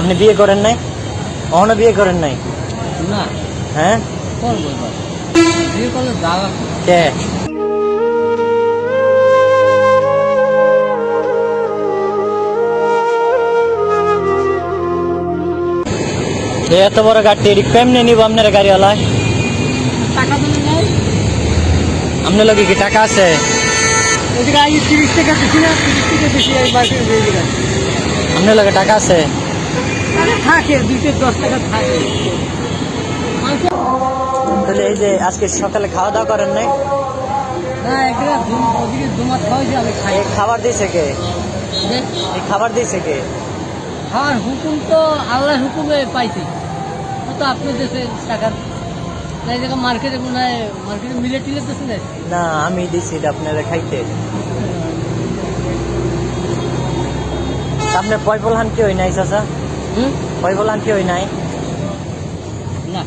আপনি বিয়ে করেন নাই? কখনো বিয়ে করেন নাই? না হ্যাঁ, করবো এবার। বিয়ে করলে দাদা কে? এত বড় গাড়ি কেমনে নিব আপনার গাড়িওয়ালায়? টাকা দিলে নেই। আপনার লোকে কি টাকা আছে? ওদিকে আগে 30 টাকা দিছি না, 30 টাকা দিছি এই মার্কেটে দিয়ে দিলাম। আপনার লোকে টাকা আছে? টাকা থাকে 210 টাকা থাকে। তাহলে এই যে আজকে সকালে খাওয়া দাওয়া করেন নাই? না একটা ওদিকে দুমাত খাওয়াইছে আমি খাই। এই খাবার দিয়েছে কে? এই খাবার দিয়েছে কে? খাওয়ার হুকুম তো আল্লাহর হুকুমে পাইছি। ও তো আপনি দেশে টাকার এই জায়গা মার্কেটে মনে হয় মার্কেটে মিলে টিলে দিচ্ছে না। না, আমি দিছি এটা আপনারা খাইতে। আপনার পয়পল হান কি হই নাই চাচা? পয়পল হান কি হই নাই? না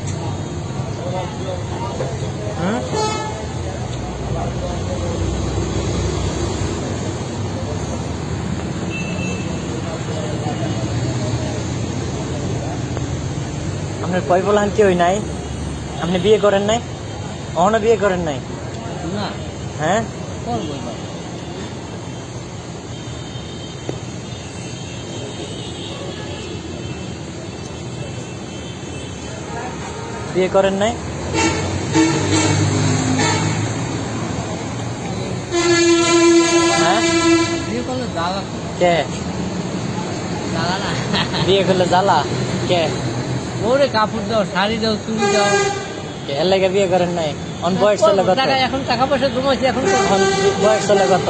হুম? আপনার পয়পল হান কি হই নাই? আপনি বিয়ে করেন নাই? কখনো বিয়ে করেন নাই? না হ্যাঁ, করবো এবার। বিয়ে করেন নাই? হ্যাঁ, বিয়ে করলে দাদা কে? দাদা না বিয়ে করলে জ্বালা কে? ওরে কাপড় দাও, শাড়ি দাও, চুড়ি দাও। কে এর লাগে বিয়ে করেন নাই? অন বয়স চলে কত? টাকা এখন টাকা পয়সা জমাইছে এখন তো এখন বয়স চলে কত?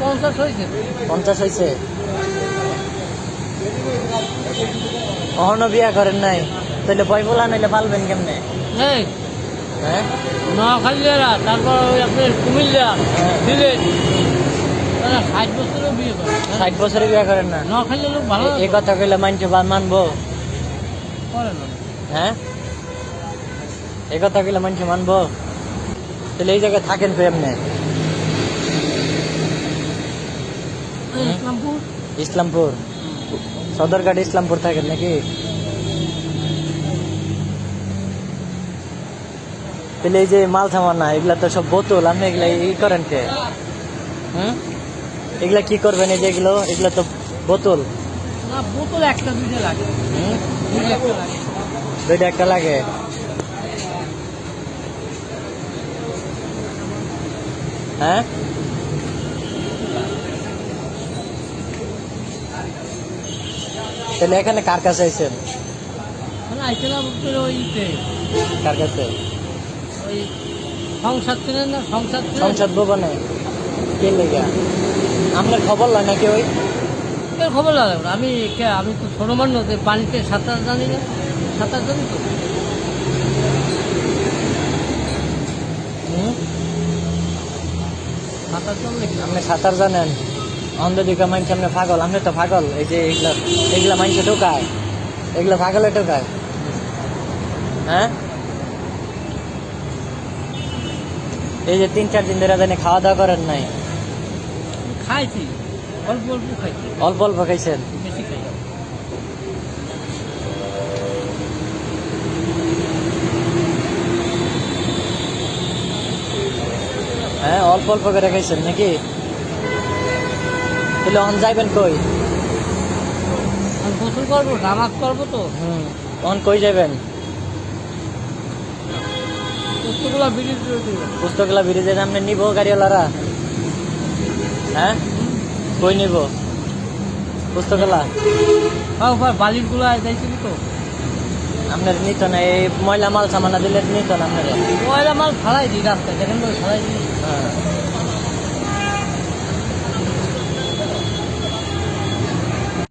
50 হয়েছে। 50 হয়েছে? কখনো বিয়ে করেন নাই? তাহলে পয়পল হান হইলে পালবেন কেমনে? এই হ্যাঁ, নোয়াখালীরা, তারপর ওই আপনার কুমিল্লা, হ্যাঁ। সিলেট, তারা 60 বছরেও বিয়ে করে। 60 বছরে বিয়ে করেন না? নোয়াখালীর লোক ভালো এই কথা কইলে মানছে মানবো? করে না। হ্যাঁ, এই কথা কইলে মানছে মানবো? তাহলে এই জায়গায় থাকেন তো এমনি? ইসলামপুর ইসলামপুর সদরঘাট ইসলামপুর থাকেন নাকি? তাহলে এই যে মাল সামানা এগুলা তো সব বোতল, আপনি এগুলা ই করেন কে? হুম, এগুলা কি করবেন? এই যে এগুলা তো বোতল। না, বোতল একটা দুইটা লাগে। হুম, দুইটা একটা লাগে। দুইটা একটা লাগে। হ্যাঁ, তাহলে এখানে কার কাছে আইছেন? মানে আইছিলাম আপনার ওইতে কার কাছে? ওই সংসার ছিলেন না, সংসার ছিলেন। সংসদ ভবনে কে লেগা? আপনার খবর লয় নাকি ওই? এর খবর লাগবে না। আমি তো ছোট মানুষ, যে পানিতে সাঁতার জানি না। সাঁতার জানি তো। হুম? সাঁতার জানলে কি? আপনি সাঁতার জানেন? অন্ধদিকা মানছে আপনি পাগল? আপনি তো পাগল। এই যে এগুলা মানছে ঢোকায়, এগুলা পাগলে ঢোকায়। হ্যাঁ, এই যে 3-4 দিন ধরে জানি খাওয়া দাওয়া করেন নাই? খাইছি, অল্প অল্প খাইছি, অল্প অল্প খাইছেন? বেশি খাই না। হ্যাঁ, অল্প অল্প করে খাইছেন নাকি? তাহলে অন যাইবেন কই? আমি গোসল করবো, নামাজ করবো তো। অন কই যাবেন? পুস্তকগুলা বিক্রি করে দিব। পুস্তকগুলা ব্রিজে আপনি নিব গাড়িওয়ালারা? হ্যাঁ, কই নিব পুস্তকগুলা? বালির গুলা যাইছিল তো। আপনার নিত না? এই ময়লা মাল সামানা দিলে নিত না আপনারা? ময়লা মাল ফালাই দিই রাস্তায়, দেখেন তো ফালাই দিই। হ্যাঁ,